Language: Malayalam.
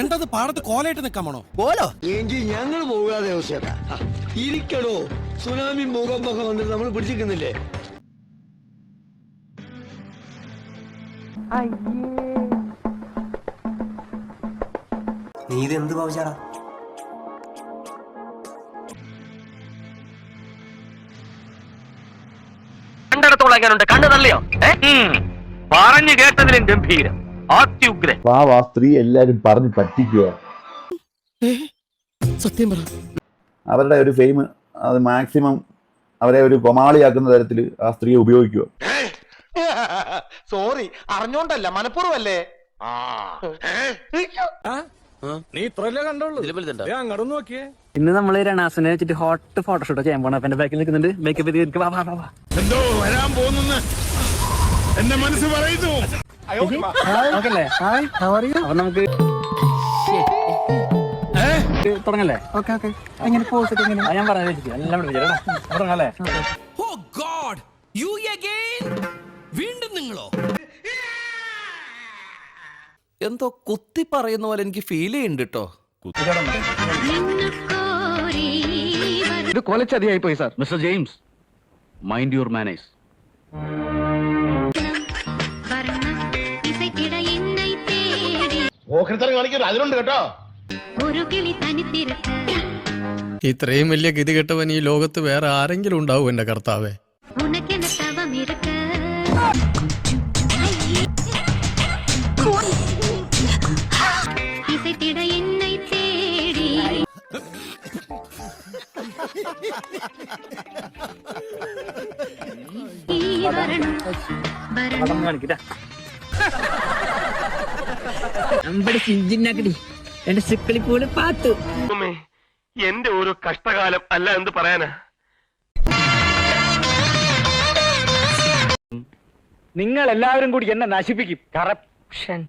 എന്തത് പാടത്ത് കോലായിട്ട് നിൽക്കാമോ? കോലോ എങ്കിൽ ഞങ്ങൾ പോകാതെ ഇരിക്കണോ? സുനാമി മുഖം വന്നിട്ട് നമ്മൾ പിടിച്ചിരിക്കുന്നില്ലേ? നീ ഇതെന്ത് ഭാവിച്ചാടാ? കണ്ടിടത്തോളം എങ്ങനെയുണ്ട്? കണ്ടു തള്ളിയോ? പറഞ്ഞു കേട്ടതിലും ഗംഭീരം, അത്യുഗ്രൻ. ആ സ്ത്രീ എല്ലാരും പറഞ്ഞു പറ്റിക്കുക. സത്യം പറ. അവരുടെ ഒരു ഫെയിം അത് മാക്സിമം അവരെ ഒരു കൊമാളിയാക്കുന്ന തരത്തിൽ ആ സ്ത്രീയെ ഉപയോഗിക്കുക. സോറി, അറിഞ്ഞോണ്ടല്ല, മനഃപൂർവ്വല്ലേ. നീ ഇത്രല്ലേ കണ്ടോളൂ. അങ്ങോട്ട് നോക്കിയേ. ഇന്ന് നമ്മള് രണാസിനെ വെച്ചിട്ട് ഹോട്ട് ഫോട്ടോഷൂട്ട് ചെയ്യാൻ പോണ. എന്റെ ബാക്കിൽ നിൽക്കുന്നുണ്ട്. മേക്കപ്പ് എന്തോ വരാൻ പോകുന്നു എന്റെ മനസ്സ് പറയുന്നു. അപ്പൊ നമുക്ക് തുടങ്ങല്ലേ? എങ്ങനെ പോസ്റ്റ് ഞാൻ പറഞ്ഞു എല്ലാം തുടങ്ങല്ലേ? വീണ്ടും നിങ്ങളോ? എന്തോ കുത്തി പറയുന്ന പോലെ എനിക്ക് ഫീൽ ചെയ്യുന്നുണ്ട് കേട്ടോ. ഇത് കൊലച്ചതിയായി പോയി sir. Mister James, mind your manners. അതിലുണ്ട് കേട്ടോ. ഇത്രയും വലിയ ഗതികെട്ടവൻ ഈ ലോകത്ത് വേറെ ആരെങ്കിലും ഉണ്ടാവും എന്റെ കർത്താവേ? എന്റെ ഒരു കഷ്ടകാലം അല്ല എന്ത് പറയാനാ. നിങ്ങൾ എല്ലാവരും കൂടി എന്നെ നശിപ്പിക്കും. കറപ്ഷൻ.